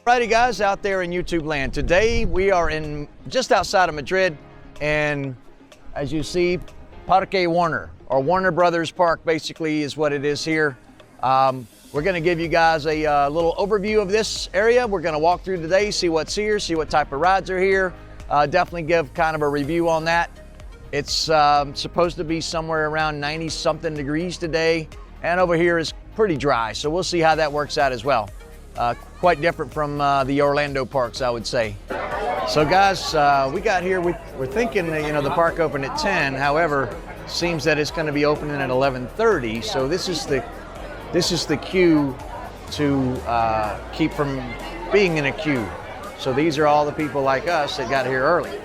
Alrighty guys, out there in YouTube land. Today we are in just outside of Madrid, and as you see, Parque Warner, or Warner Brothers Park basically is what it is here. We're gonna give you guys a little overview of this area. We're gonna walk through today, see what's here, see what type of rides are here. Definitely give kind of a review on that. It's supposed to be somewhere around 90 something degrees today, and over here is pretty dry, so we'll see how that works out as well. Quite different from the Orlando parks, I would say. So guys, we got here, we're thinking that, you know, the park opened at 10, however, seems that it's gonna be opening at 11:30, so this is the queue to keep from being in a queue. So these are all the people like us that got here early.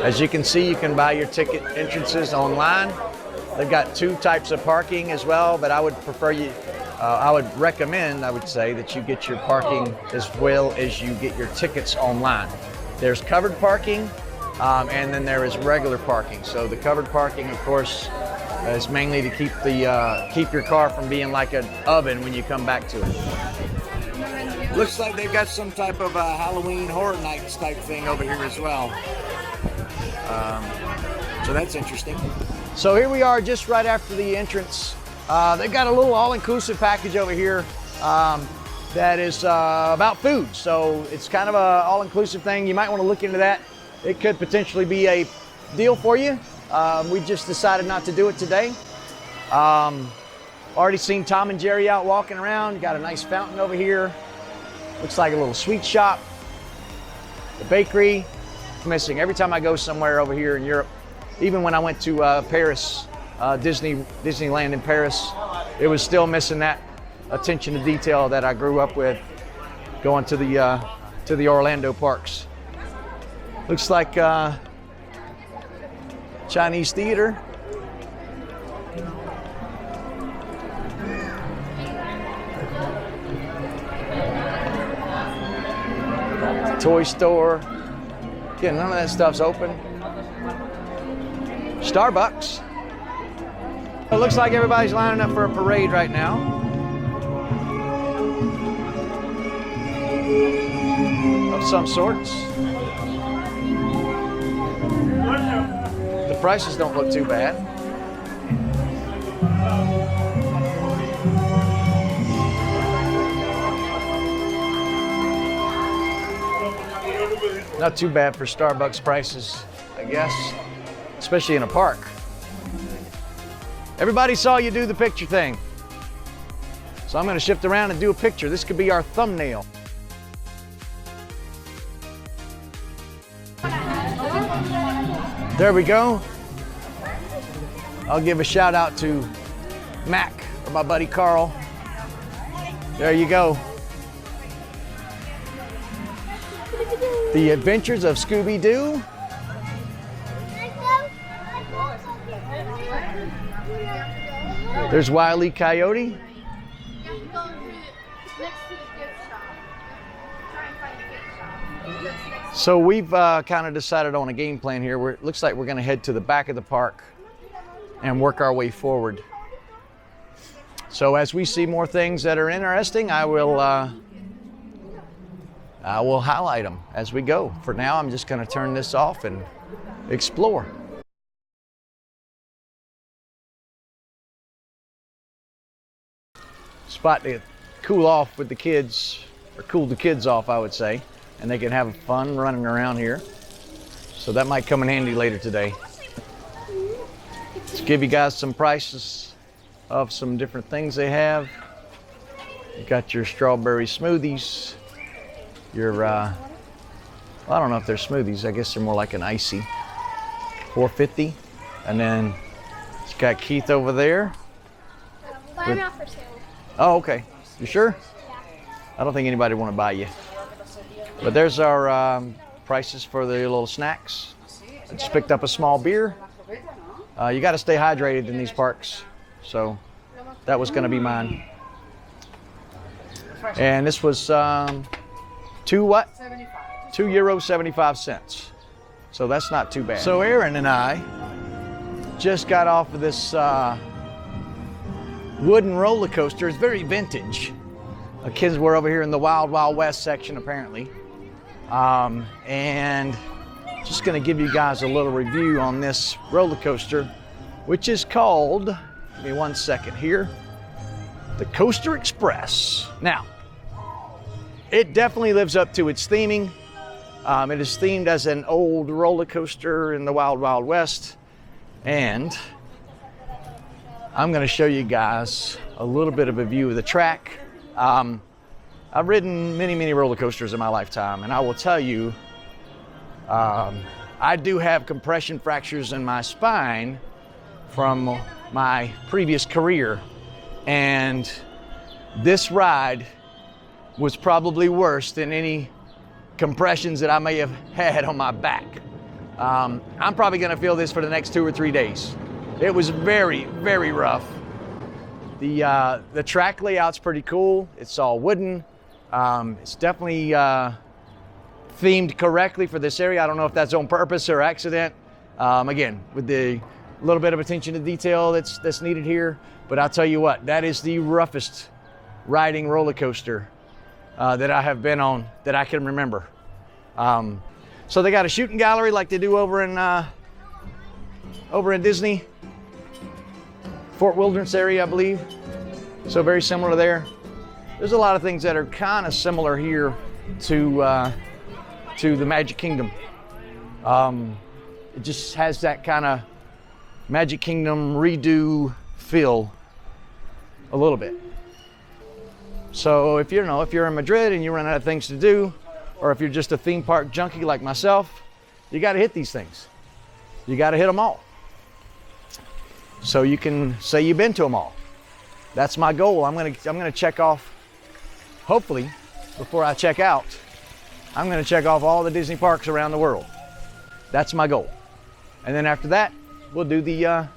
As you can see, you can buy your ticket entrances online. They've got two types of parking as well, but I would prefer I would recommend, I would say, that you get your parking as well as you get your tickets online. There's covered parking, and then there is regular parking. So the covered parking, of course, is mainly to keep your car from being like an oven when you come back to it. Looks like they've got some type of Halloween Horror Nights type thing over here as well. So that's interesting. So here we are just right after the entrance. They've got a little all-inclusive package over here that is about food. So it's kind of a all-inclusive thing. You might want to look into that. It could potentially be a deal for you. We just decided not to do it today. Already seen Tom and Jerry out walking around. Got a nice fountain over here. Looks like a little sweet shop. The bakery. Missing every time I go somewhere over here in Europe. Even when I went to Paris, Disneyland in Paris, it was still missing that attention to detail that I grew up with going to the Orlando parks. Looks like Chinese theater. Toy store. Again, none of that stuff's open. Starbucks. It looks like everybody's lining up for a parade right now. Of some sorts. The prices don't look too bad. Not too bad for Starbucks prices, I guess, especially in a park. Everybody saw you do the picture thing. So I'm gonna shift around and do a picture. This could be our thumbnail. There we go. I'll give a shout out to Mac, or my buddy Carl. There you go. The Adventures of Scooby-Doo. There's Wile E. Coyote. So we've kind of decided on a game plan here. It looks like we're going to head to the back of the park and work our way forward. So as we see more things that are interesting, I will highlight them as we go. For now, I'm just going to turn this off and explore. Spot to cool off with the kids, or cool the kids off, I would say, and they can have fun running around here. So that might come in handy later today. Let's give you guys some prices of some different things they have. You got your strawberry smoothies. Your, I don't know if they're smoothies. I guess they're more like an icy. $4.50. And then it's got Keith over there. Buy me off for sale. Oh, okay. You sure? Yeah. I don't think anybody want to buy you. But there's our prices for the little snacks. I just picked up a small beer. You got to stay hydrated in these parks. So that was going to be mine. And this was two what? €2.75. So that's not too bad. So Aaron and I just got off of this wooden roller coaster. It's very vintage. kids were over here in the Wild Wild West section apparently. And just gonna give you guys a little review on this roller coaster, which is called, give me 1 second here, the Coaster Express. Now, it definitely lives up to its theming. It is themed as an old roller coaster in the Wild Wild West. And I'm gonna show you guys a little bit of a view of the track. I've ridden many roller coasters in my lifetime, and I will tell you, I do have compression fractures in my spine from my previous career, and this ride was probably worse than any compressions that I may have had on my back. I'm probably gonna feel this for the next 2 or 3 days. It was very rough. The track layout's pretty cool. It's all wooden. It's definitely themed correctly for this area. I don't know if that's on purpose or accident. Again, with the little bit of attention to detail that's needed here. But I'll tell you what, that is the roughest riding roller coaster that I have been on that I can remember. So they got a shooting gallery like they do over in Disney. Fort Wilderness area, I believe. So very similar there. There's a lot of things that are kind of similar here to the Magic Kingdom. It just has that kind of Magic Kingdom redo feel a little bit. So if you're in Madrid and you run out of things to do, or if you're just a theme park junkie like myself, you got to hit these things. You got to hit them all, so you can say you've been to them all. That's my goal. I'm gonna check off. Hopefully, before I check out, I'm gonna check off all the Disney parks around the world. That's my goal. And then after that, we'll do the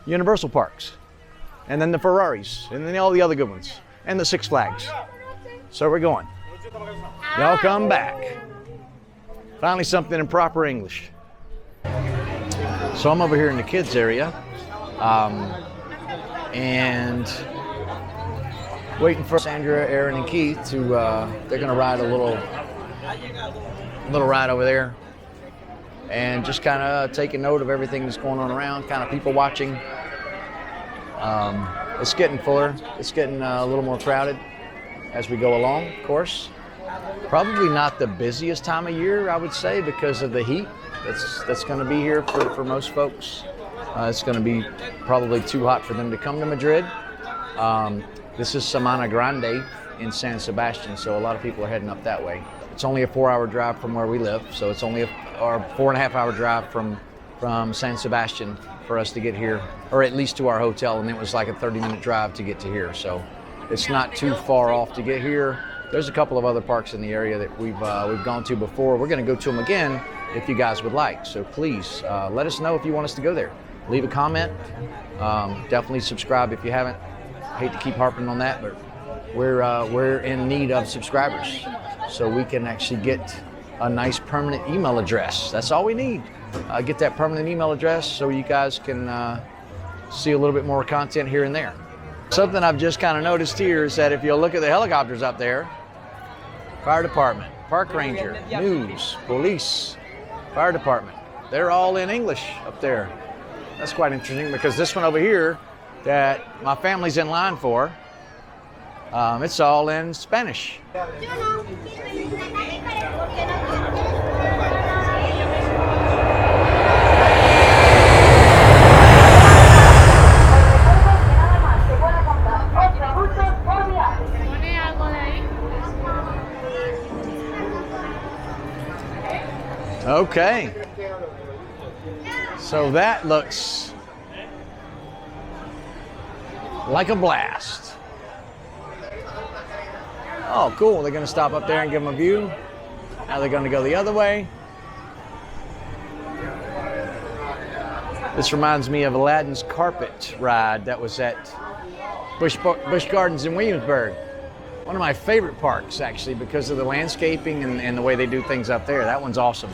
Universal parks, and then the Ferraris, and then all the other good ones, and the Six Flags. So we're going. Y'all come back. Finally something in proper English. So I'm over here in the kids area, and waiting for Sandra, Aaron, and Keith to, they're gonna ride a little ride over there, and just kind of taking note of everything that's going on around, kind of people watching. It's getting fuller. It's getting a little more crowded as we go along, of course. Probably not the busiest time of year, I would say, because of the heat that's going to be here for most folks. It's going to be probably too hot for them to come to Madrid. This is Semana Grande in San Sebastian, so a lot of people are heading up that way. It's only a 4-hour drive from where we live, so it's only a 4.5-hour drive from San Sebastian for us to get here, or at least to our hotel, and it was like a 30-minute drive to get to here. So it's not too far off to get here. There's a couple of other parks in the area that we've gone to before. We're going to go to them again if you guys would like. So please let us know if you want us to go there. Leave a comment. Definitely subscribe if you haven't. I hate to keep harping on that, but we're in need of subscribers, so we can actually get a nice permanent email address. That's all we need. Get that permanent email address so you guys can see a little bit more content here and there. Something I've just kind of noticed here is that if you look at the helicopters up there, fire department, park ranger, news, police, fire department, they're all in English up there. That's quite interesting, because this one over here that my family's in line for, it's all in Spanish. Okay, so that looks like a blast. Oh, cool. They're going to stop up there and give them a view. Now they're going to go the other way. This reminds me of Aladdin's carpet ride that was at Busch Gardens in Williamsburg. One of my favorite parks, actually, because of the landscaping and the way they do things up there. That one's awesome.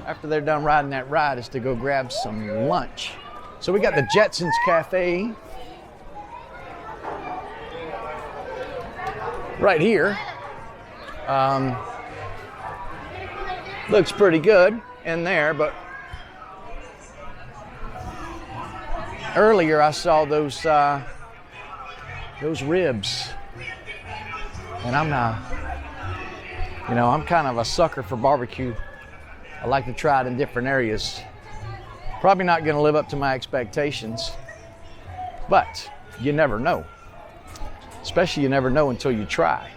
After they're done riding that ride, is to go grab some lunch. So we got the Jetsons Cafe right here. Looks pretty good in there, but earlier I saw those ribs, and I'm kind of a sucker for barbecue. I like to try it in different areas. Probably not going to live up to my expectations, but you never know. Especially you never know until you try.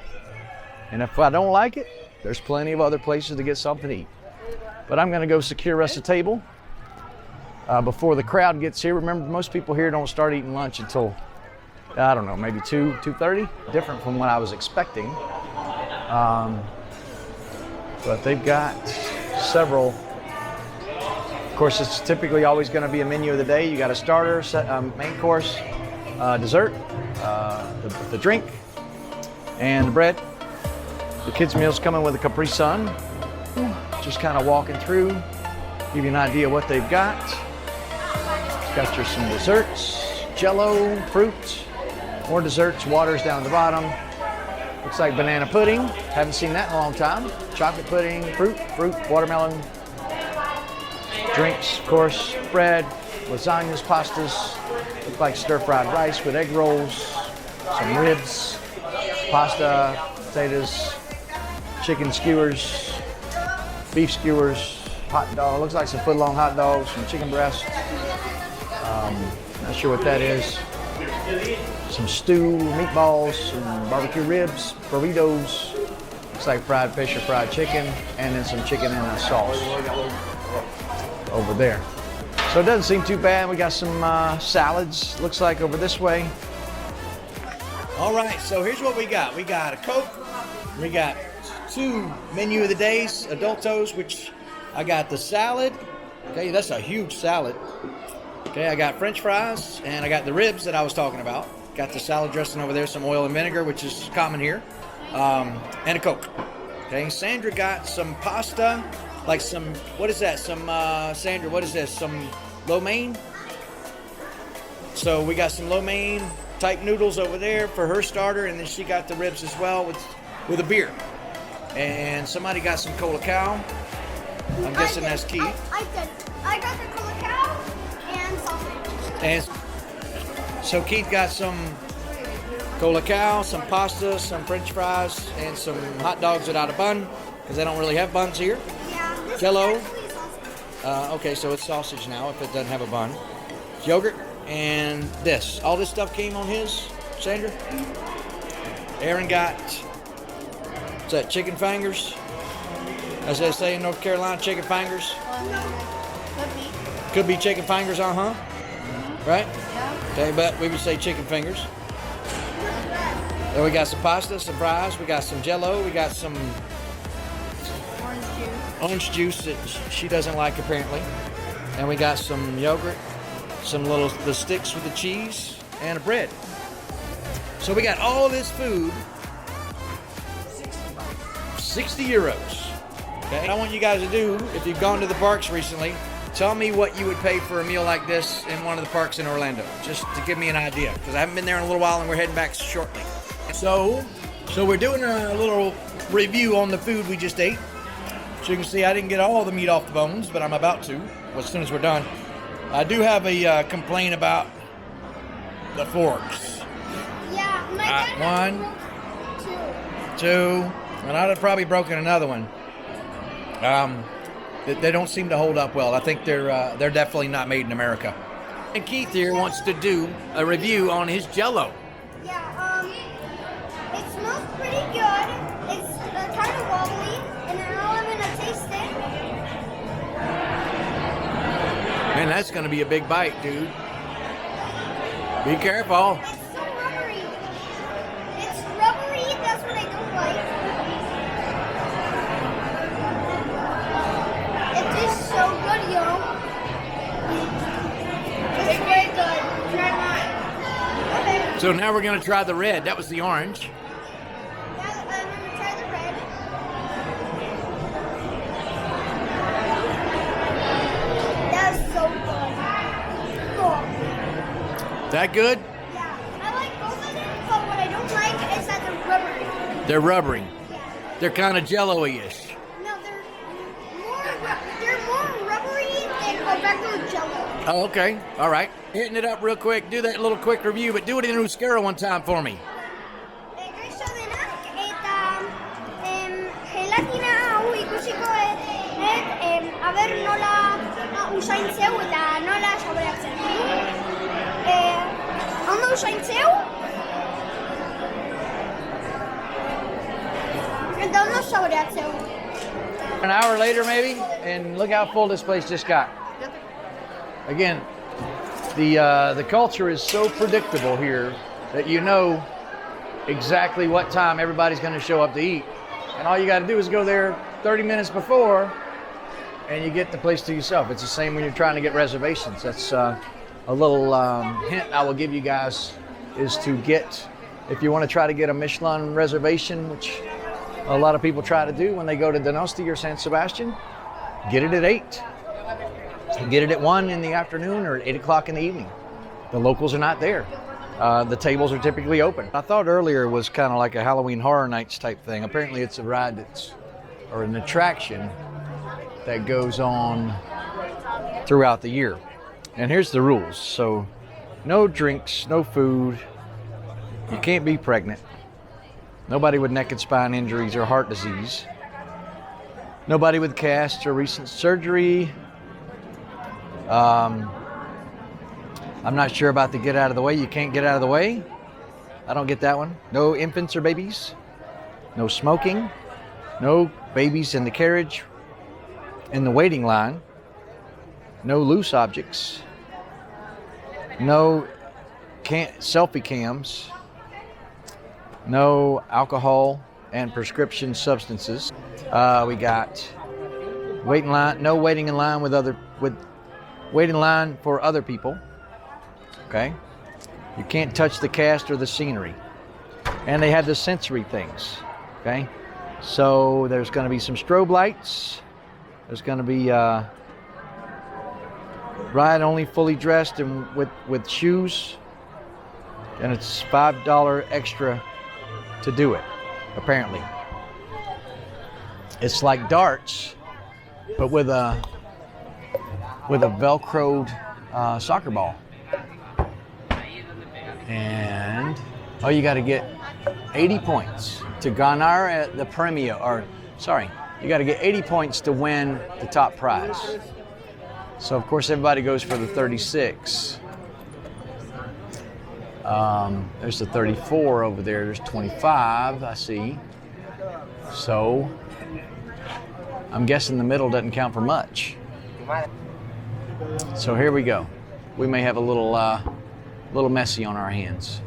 And if I don't like it, there's plenty of other places to get something to eat. But I'm going to go secure us a table before the crowd gets here. Remember, most people here don't start eating lunch until, I don't know, maybe 2:30. Different from what I was expecting. But they've got several. Of course, it's typically always going to be a menu of the day. You got a starter, main course, dessert, the drink, and the bread. The kids' meal's coming with a Capri Sun. Just kind of walking through, give you an idea what they've got. Got some desserts, Jello, fruit, more desserts, waters down the bottom. Looks like banana pudding. Haven't seen that in a long time. Chocolate pudding, fruit, watermelon. Drinks, of course, bread, lasagnas, pastas. Look like stir-fried rice with egg rolls, some ribs, pasta, potatoes, chicken skewers, beef skewers, hot dog. Looks like some foot-long hot dogs, some chicken breast. Not sure what that is. Some stew, meatballs, some barbecue ribs, burritos. Looks like fried fish or fried chicken, and then some chicken in a sauce over there. So it doesn't seem too bad. We got some salads, looks like, over this way. All right, so here's what we got. We got a Coke. We got 2 menu of the days, adultos, which I got the salad. Okay, that's a huge salad. Okay, I got French fries, and I got the ribs that I was talking about. Got the salad dressing over there, some oil and vinegar, which is common here, and a Coke. Okay, Sandra got some pasta, like some, what is that? Some, Sandra, what is this? Some lo mein? So we got some lo mein type noodles over there for her starter, and then she got the ribs as well with a beer. And somebody got some Cola Cow. I'm guessing that's Keith. I got the Cola Cow and sausage. And so Keith got some Cola Cow, some pasta, some French fries, and some hot dogs without a bun, because they don't really have buns here. Yeah, this Jello. is actually sausage. Okay, so it's sausage now if it doesn't have a bun. Yogurt and this. All this stuff came on his, Sandra? Aaron got, what's that, chicken fingers? As they say in North Carolina, chicken fingers? Could be chicken fingers, right? Yeah. Okay, but we would say chicken fingers. Then we got some pasta, some fries, we got some Jello, we got some orange juice that she doesn't like apparently. And we got some yogurt, some the sticks with the cheese, and a bread. So we got all this food, 60 euros. Okay. What I want you guys to do, if you've gone to the parks recently, tell me what you would pay for a meal like this in one of the parks in Orlando, just to give me an idea, because I haven't been there in a little while and we're heading back shortly. So we're doing a little review on the food we just ate. So you can see I didn't get all the meat off the bones, but I'm about to, as soon as we're done. I do have a complaint about the forks. Yeah, my dad One, two, and I'd have probably broken another one. They don't seem to hold up well. I think they're definitely not made in America. And Keith here wants to do a review on his Jello. Yeah, it smells pretty good. It's kind of wobbly, and now I'm gonna taste it. Man, that's gonna be a big bite, dude. Be careful. It's so rubbery. It's rubbery. That's what I don't like. It tastes so good, yo. It's very good. Try mine. Okay. So now we're gonna try the red. That was the orange. Yeah, I'm gonna try the red. That's so good. Cool. That good? Yeah, I like both of them, but what I don't like is that they're rubbery. They're rubbery. Yeah. They're kind of jello-y-ish. No, they're more rubbery than a regular Jello. Oh, okay. All right. Hitting it up real quick. Do that little quick review, but do it in Euskera one time for me. Gaiso denak eta gelatina hau ikusiko aber nola usaintzeu eta nola saboreatzen du. Ondo usaintzeu eta ondo saboreatzeu. An hour later, maybe, and look how full this place just got. Again, the culture is so predictable here that you know exactly what time everybody's going to show up to eat, and all you got to do is go there 30 minutes before, and you get the place to yourself. It's the same when you're trying to get reservations. That's a little hint I will give you guys is to get, if you want to try to get a Michelin reservation, which a lot of people try to do when they go to Donosti or San Sebastian, get it at 8. Get it at 1 in the afternoon or at 8 o'clock in the evening. The locals are not there. The tables are typically open. I thought earlier it was kind of like a Halloween Horror Nights type thing. Apparently it's a ride or an attraction that goes on throughout the year. And here's the rules. So no drinks, no food. You can't be pregnant. Nobody with neck and spine injuries or heart disease. Nobody with cast or recent surgery. I'm not sure about the get out of the way. You can't get out of the way. I don't get that one. No infants or babies. No smoking. No babies in the carriage. In the waiting line. No loose objects. No selfie cams. No alcohol and prescription substances. We got waiting line. No waiting in line wait in line for other people. Okay. You can't touch the cast or the scenery. And they have the sensory things. Okay. So there's going to be some strobe lights. There's going to be ride only fully dressed and with shoes. And it's $5 extra to do it, apparently. It's like darts, but with a velcroed soccer ball. And you got to get 80 points to ganar at the premio, you got to get 80 points to win the top prize. So of course everybody goes for the 36. There's the 34 over there. There's 25, I see. So I'm guessing the middle doesn't count for much. So here we go. We may have a little messy on our hands.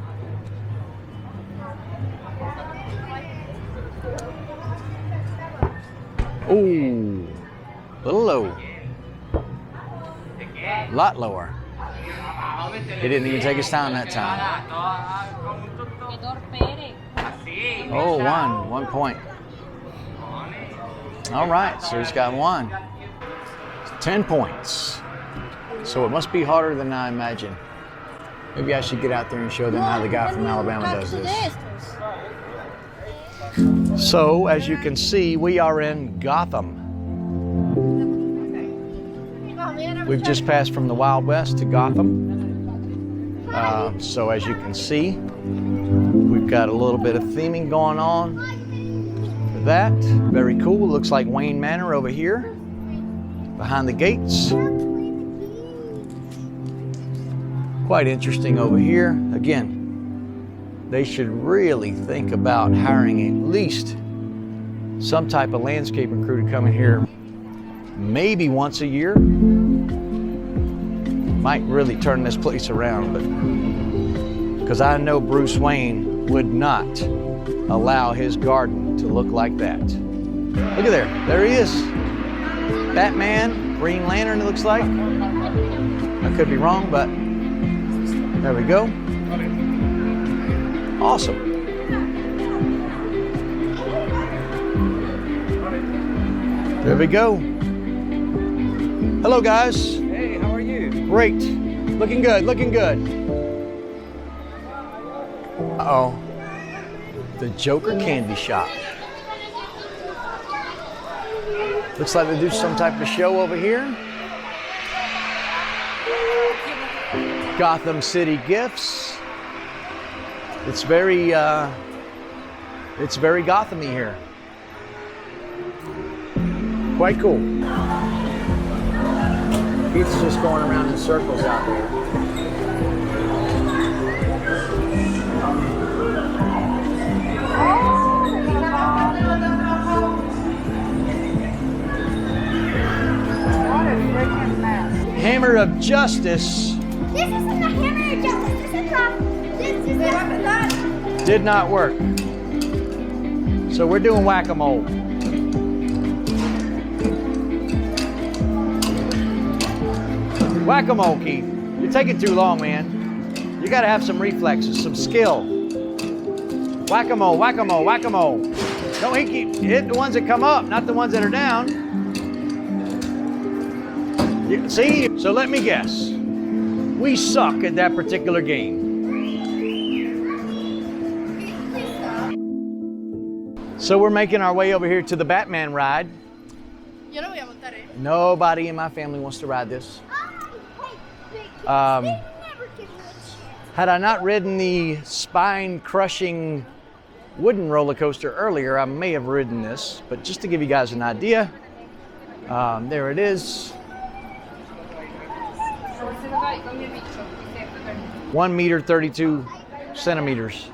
Ooh, a little low. A lot lower. He didn't even take his time that time. Oh, 1 point. All right, so he's got 1. 10 points. So it must be harder than I imagine. Maybe I should get out there and show them how the guy from Alabama does this. So, as you can see, we are in Gotham. We've just passed from the Wild West to Gotham. So as you can see, we've got a little bit of theming going on for that. Very cool. Looks like Wayne Manor over here behind the gates. Quite interesting over here. Again, they should really think about hiring at least some type of landscaping crew to come in here maybe once a year. Might really turn this place around, but because I know Bruce Wayne would not allow his garden to look like that. Look at there he is. Batman, Green Lantern, it looks like. I could be wrong, but there we go. Awesome. There we go. Hello, guys. Hey, how are you? Great. Looking good, looking good. Uh-oh. The Joker Candy Shop. Looks like they do some type of show over here. Gotham City Gifts. It's very Gotham-y here. Quite cool. Keith's just going around in circles out there. Hammer of Justice. This isn't the hammer of justice. This is the. Did not work. So we're doing whack-a-mole. Whack-a-mole, Keith. You're taking too long, man. You gotta have some reflexes, some skill. Whack-a-mole, whack-a-mole, whack-a-mole. Don't hit the ones that come up, not the ones that are down. See? So let me guess. We suck at that particular game. So we're making our way over here to the Batman ride. Nobody in my family wants to ride this. Had I not ridden the spine-crushing wooden roller coaster earlier, I may have ridden this. But just to give you guys an idea, there it is. 1 meter 32 centimeters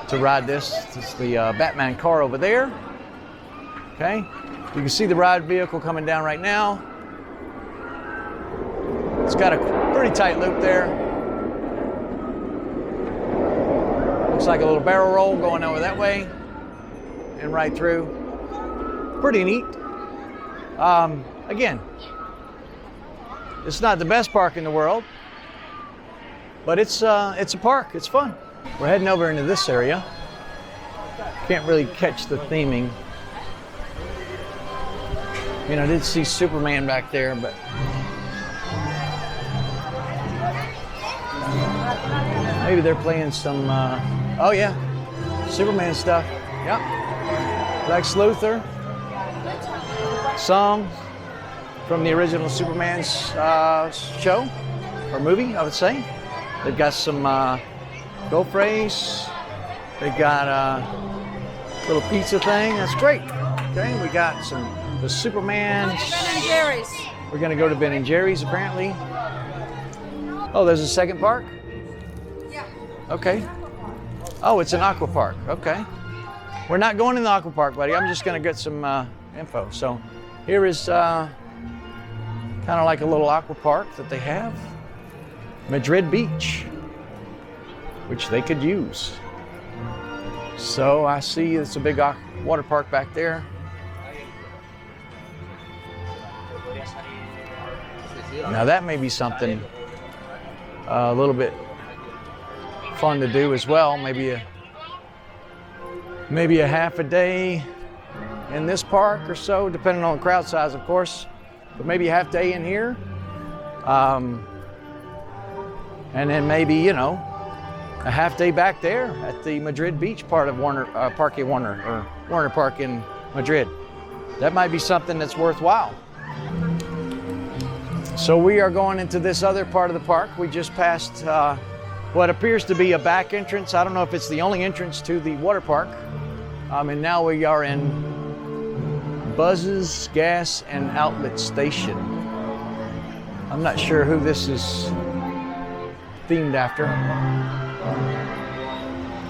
to ride this. This is the Batman car over there. Okay, you can see the ride vehicle coming down right now. It's got a pretty tight loop there. Looks like a little barrel roll going over that way and right through. Pretty neat. Again, it's not the best park in the world, but it's a park. It's fun. We're heading over into this area. Can't really catch the theming. You know, I did see Superman back there, but maybe they're playing some. Oh yeah, Superman stuff. Yep. Lex Luthor. Songs from the original Superman's show or movie, I would say. They've got some Gulf Race. They've got a little pizza thing. That's great. Okay, we got the Superman. Ben and Jerry's. We're gonna go to Ben and Jerry's apparently. Oh, there's a second park? Yeah. Okay. Oh, it's an Aqua Park. Okay. We're not going in the Aqua Park, buddy. I'm just gonna get some info. So here is kind of like a little aqua park that they have. Madrid Beach, which they could use. So I see it's a big water park back there. Now that may be something a little bit fun to do as well. Maybe a half a day in this park or so, depending on the crowd size, of course. But maybe a half day in here. And then maybe, you know, a half day back there at the Madrid Beach part of Parque Warner, or Warner Park in Madrid. That might be something that's worthwhile. So we are going into this other part of the park. We just passed what appears to be a back entrance. I don't know if it's the only entrance to the water park. And now we are in Buzz's Gas and Outlet Station. I'm not sure who this is themed after.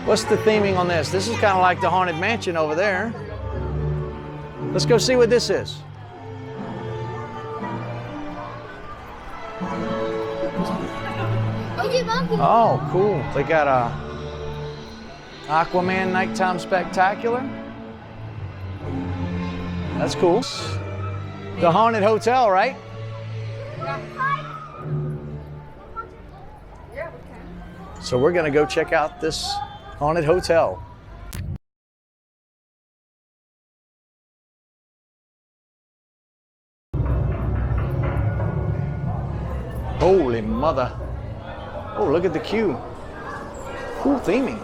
What's the theming on this? This is kind of like the Haunted Mansion over there. Let's go see what this is. Oh, cool. They got a Aquaman Nighttime Spectacular. That's cool. The Haunted Hotel, right? So we're gonna go check out this Haunted Hotel. Holy mother. Oh, look at the queue. Cool theming.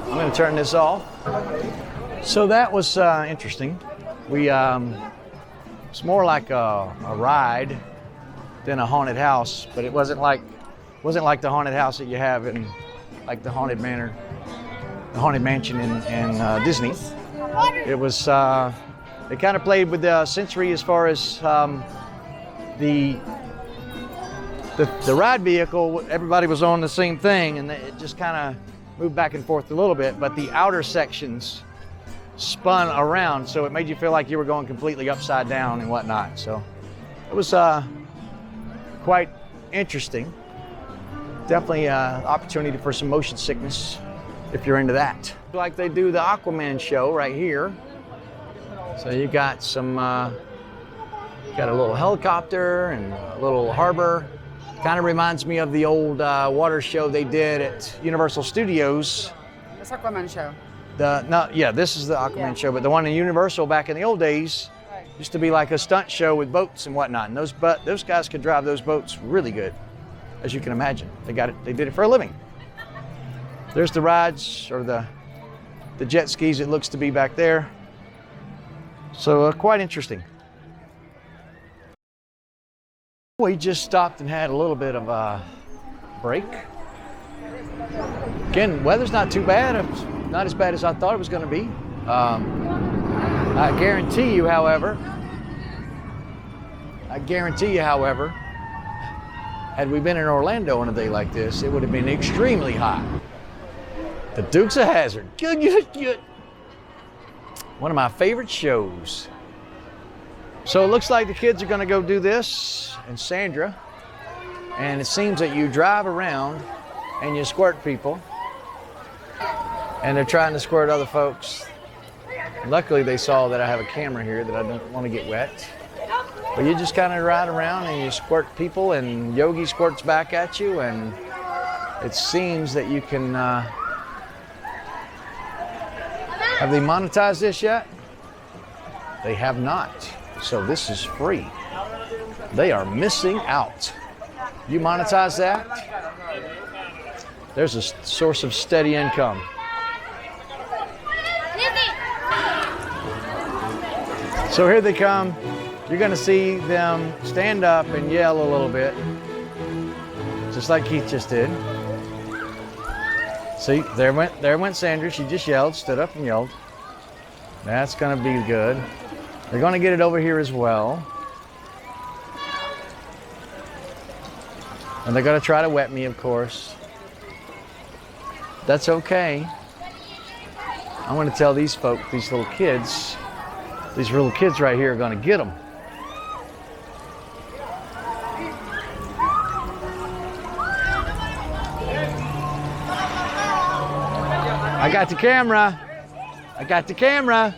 I'm gonna turn this off. So that was interesting. It's more like a ride than a haunted house, but it wasn't like the haunted house that you have in like the Haunted Manor, the Haunted Mansion in Disney. It was they kind of played with the sensory as far as the ride vehicle. Everybody was on the same thing, and it just kind of moved back and forth a little bit, but the outer sections spun around, so it made you feel like you were going completely upside down and whatnot. So it was quite interesting. Definitely an opportunity for some motion sickness if you're into that. Like they do the Aquaman show right here. So you got some, got a little helicopter and a little harbor. Kind of reminds me of the old water show they did at Universal Studios. It's Aquaman Show. This is the Aquaman show, but the one in Universal back in the old days used to be like a stunt show with boats and whatnot. And those guys could drive those boats really good, as you can imagine. They did it for a living. There's the rides, or the jet skis it looks to be back there. So quite interesting. We just stopped and had a little bit of a break. Again, weather's not too bad. It's not as bad as I thought it was going to be. I guarantee you, however, had we been in Orlando on a day like this, it would have been extremely hot. The Dukes of Hazzard. One of my favorite shows. So it looks like the kids are going to go do this, and Sandra. And it seems that you drive around and you squirt people. And they're trying to squirt other folks. Luckily, they saw that I have a camera here that I don't want to get wet. But you just kind of ride around and you squirt people, and Yogi squirts back at you, and it seems that you can... Have they monetized this yet? They have not. So this is free. They are missing out. You monetize that, there's a source of steady income. So here they come. You're gonna see them stand up and yell a little bit, just like Keith just did. See, there went Sandra. She just yelled, stood up and yelled. That's gonna be good. They're gonna get it over here as well. And they're gonna try to wet me, of course. That's okay. I'm gonna tell these folk, these little kids right here are gonna get them. I got the camera. I got the camera.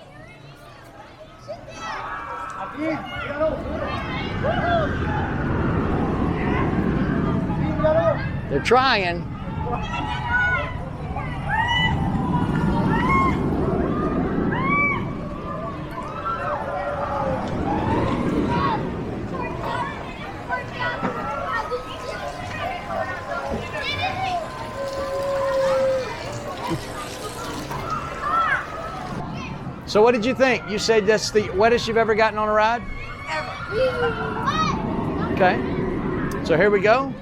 They're trying. So what did you think? You said that's the wettest you've ever gotten on a ride? Ever. Okay. So here we go.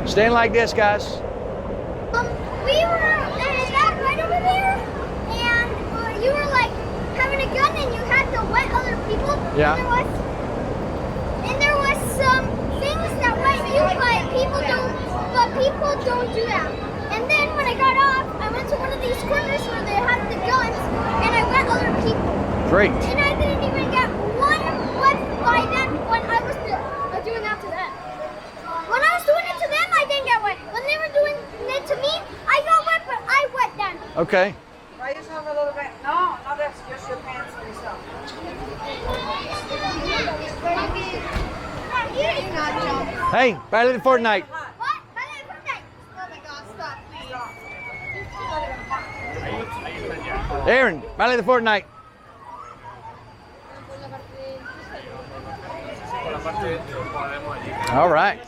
Stand like this, guys. We were right over there, and you were like having a gun, and you had to wet other people. Yeah. And there was some things that wet you, but people don't do that. And then when I got off, I went to one of these corners where they had the guns, and I wet other people. Great. And I didn't even get one wet by them when I was doing that to them. When I was doing it to them, I didn't get wet. When they were doing it to me, I got wet, but I wet them. Okay. Dry yourself a little bit. No, that's just your pants and yourself. Hey, Battle of Fortnite. What? Oh my God, stop, please. Aaron, Battle of Fortnite. All right.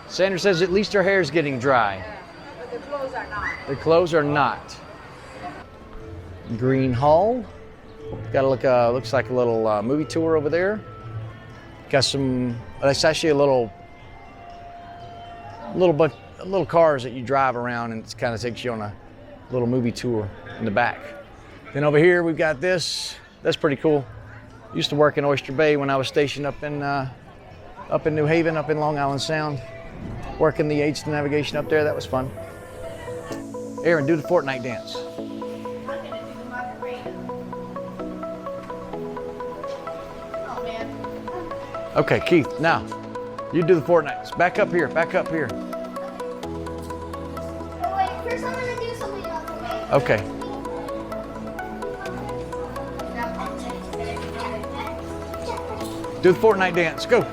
Sandra says at least her hair is getting dry. But the clothes are not. The clothes are not. Green Hall. Got a look. Looks like a little movie tour over there. Got some. It's actually a little cars that you drive around, and it kind of takes you on a little movie tour in the back. Then over here we've got this. That's pretty cool. Used to work in Oyster Bay when I was stationed up in New Haven, up in Long Island Sound, working the aids to navigation up there. That was fun. Aaron, do the Fortnite dance. Okay, Keith, now you do the Fortnite. Back up here, back up here. Oh, wait, first I'm gonna do something else, okay? Okay. Do the Fortnite dance, go.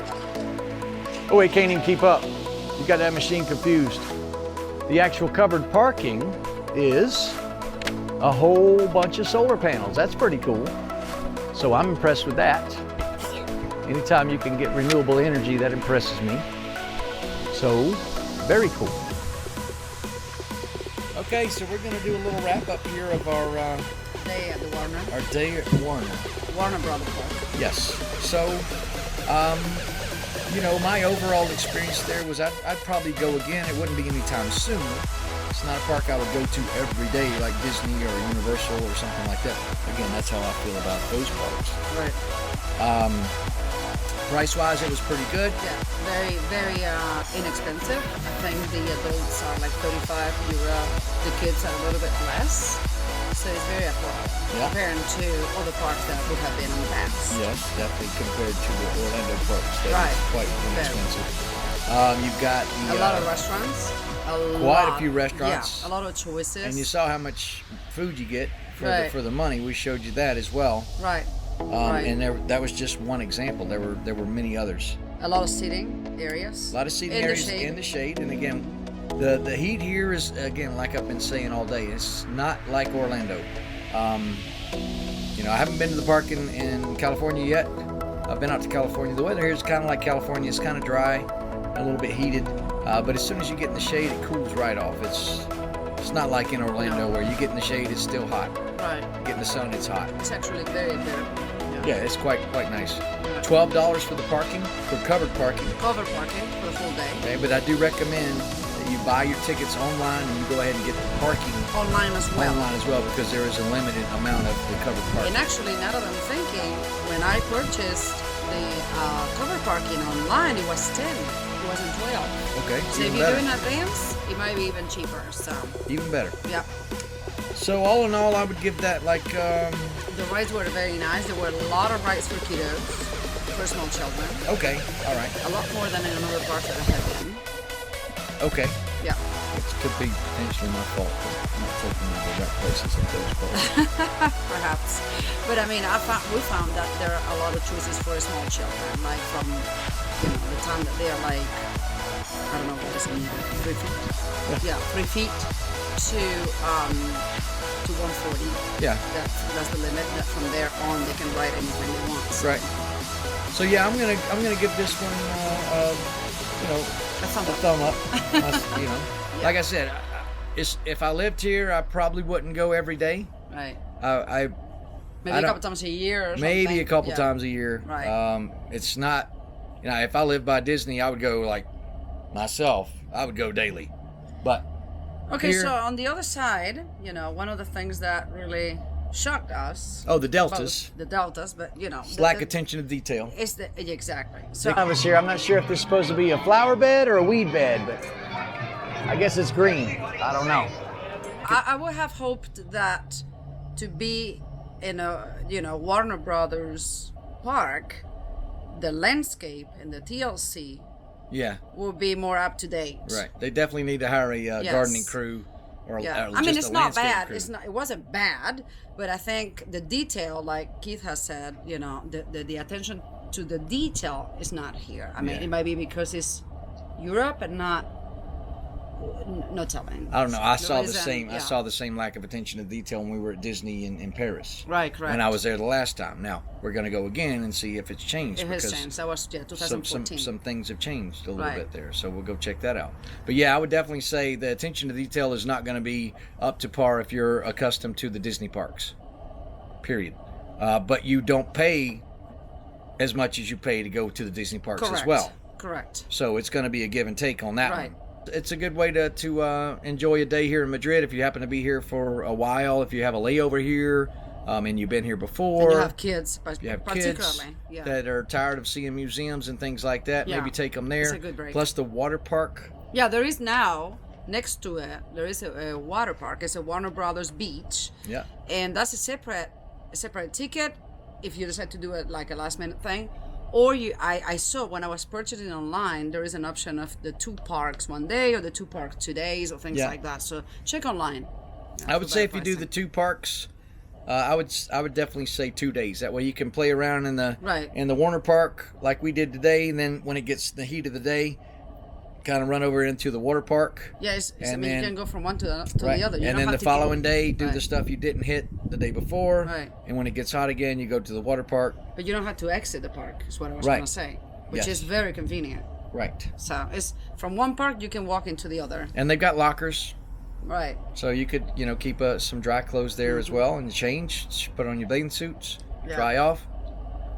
Oh, wait, can't even keep up. You got that machine confused. The actual covered parking is a whole bunch of solar panels. That's pretty cool. So I'm impressed with that. Anytime you can get renewable energy, that impresses me. So, very cool. Okay, so we're gonna do a little wrap up here of our Day at the Warner. Our day at Warner Brothers Park. Yes. So, you know, my overall experience there was I'd probably go again. It wouldn't be anytime soon. It's not a park I would go to every day like Disney or Universal or something like that. Again, that's how I feel about those parks. Right. Price-wise, it was pretty good. Yeah, very, very inexpensive. I think the adults are like 35 euro. The kids are a little bit less. So it's very affordable compared to other parks that would have been in the past. Yes, definitely compared to the Orlando parks. That Right. is quite inexpensive. You've got A lot of restaurants. Quite a few restaurants. Yeah, a lot of choices. And you saw how much food you get for, Right. for the money. We showed you that as well. Right. Right. And that was just one example. There were many others. A lot of seating areas. A lot of seating In the areas shade. in the shade. And again, the heat here is, again, like I've been saying all day, it's not like Orlando. You know, I haven't been to the park in California yet. I've been out to California. The weather here is kind of like California. It's kind of dry, a little bit heated. But as soon as you get in the shade, it cools right off. It's not like in Orlando where you get in the shade, it's still hot. Right. You get in the sun, it's hot. It's actually very, very. Yeah, it's quite nice. $12 for the parking, for covered parking. Covered parking for the full day. Okay, but I do recommend that you buy your tickets online and you go ahead and get the parking Online as well. because there is a limited amount of the covered parking. And actually, now that I'm thinking, when I purchased the covered parking online, it was 10. It wasn't 12. Okay, So if even you better. do in advance, it might be even cheaper. So Even better. yeah, So all in all, I would give that like the rides were very nice. There were a lot of rides for kiddos, for small children. okay, all right, A lot more than in another park that I have been. okay. Yeah. It could be potentially my fault for not taking you to the right places at those parks. Perhaps, but I mean, we found that there are a lot of choices for small children, like from the time that they are like, I don't know what is it, 3 feet. Yeah, 3 feet to 140. Yeah. That's the limit. That from there on, they can ride anything they want. Right. So yeah, I'm gonna give this one, you know, A thumb a up. thumb up. You know, like I said, if I lived here, I probably wouldn't go every day. Right. I Maybe a don't- couple times a year. Or Maybe something. a couple Yeah. times a year. Right. It's not, you know, if I lived by Disney, I would go like myself. I would go daily, but Okay, here- so on the other side, one of the things that really shocked us. oh, the deltas, The deltas, but lack attention to detail. It's exactly. So I was here. I'm not sure if this is supposed to be a flower bed or a weed bed, but I guess it's green. I don't know. I would have hoped that to be in a Warner Brothers park, the landscape and the TLC Yeah, will be more up to date. right. They definitely need to hire a Yes. gardening crew, or Yeah, or I mean just it's a not landscape bad. crew. It wasn't bad, but I think the detail, like Keith has said, the attention to the detail is not here. I mean, Yeah. it might be because it's Europe and not no telling. I don't know. I saw the Nobody's, same. I yeah. saw the same lack of attention to detail when we were at Disney in Paris. Right, correct. When I was there the last time. Now we're going to go again and see if it's changed. It has because changed. That was 2014. some things have changed a little Right. bit there, so we'll go check that out. But yeah, I would definitely say the attention to detail is not going to be up to par if you're accustomed to the Disney parks. period. But you don't pay as much as you pay to go to the Disney parks Correct. as well. Correct. So it's going to be a give and take on that Right. one. It's a good way to enjoy a day here in Madrid if you happen to be here for a while, if you have a layover here, and you've been here before. And you have kids, You have particularly. kids Yeah. that are tired of seeing museums and things like that. Yeah. Maybe take them there. It's a good break. Plus the water park. Yeah, there is now, next to it, there is a water park. It's a Warner Brothers Beach. Yeah. And that's a separate ticket if you decide to do it like a last minute thing. Or I saw when I was purchasing online, there is an option of the 2 parks one day or the 2 parks 2 days or things Yeah. like that. So check online. I would say if you do the 2 parks, I would definitely say 2 days. That way you can play around in the Right. Warner Park like we did today, and then when it gets the heat of the day, kind of run over into the water park. Yeah, I mean, then- you can go from one to the Right. other. You And don't then have the to keep- following day, do the Right. stuff you didn't hit the day before. Right. And when it gets hot again, you go to the water park. But you don't have to exit the park, is what I was Right. going to say. Which Yes. is very convenient. Right. So it's from one park, you can walk into the other. And they've got lockers, Right. so you could, keep some dry clothes there as well, and change, put on your bathing suits, Yeah. dry off.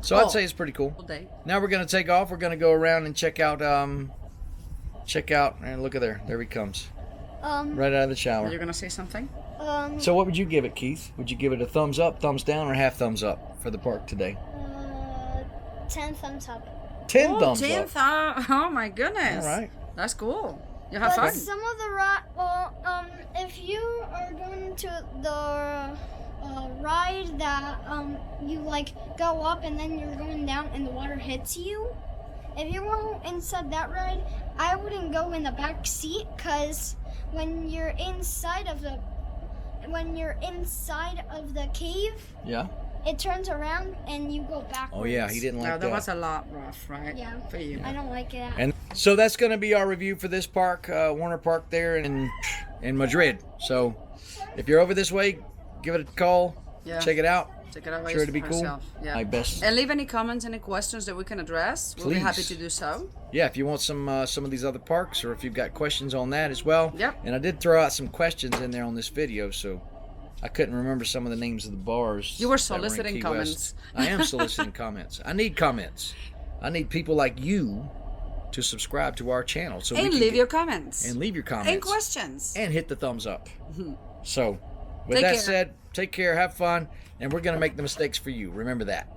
So Oh. I'd say it's pretty cool. All day. Now we're going to take off. We're going to go around and check out, and look at there he comes, right out of the Are shower. you going to say something? So what would you give it, Keith? Would you give it a thumbs up, thumbs down, or half thumbs up for the park today? 10 thumbs up. 10 thumbs 10 up. Oh my goodness. All right. That's cool. You have But fun. some of the if you are going to the ride that you like go up and then you're going down and the water hits you, if you go inside that ride, I wouldn't go in the back seat, because when you're inside of the cave, Yeah. it turns around and you go backwards. Oh yeah, he didn't like No, that that. was a lot rough, right? Yeah. For you. I don't like it. And so that's going to be our review for this park, Warner Park there in Madrid. So if you're over this way, give it a call. Yeah. Check it out. Check it out. Sure to be for cool. yourself. Yeah. My best. And leave any comments, any questions that we can address. We'll be happy Please. to do so. Yeah, if you want some of these other parks, or if you've got questions on that as well. Yep. And I did throw out some questions in there on this video, so I couldn't remember some of the names of the bars. You were that in soliciting Key comments. West. I am soliciting comments. I need comments. I need people like you to subscribe to our channel, so we And can leave get- your comments. and leave your comments And questions. and hit the thumbs up. So, with Take that care. said, take care, have fun, and we're going to make the mistakes for you. Remember that.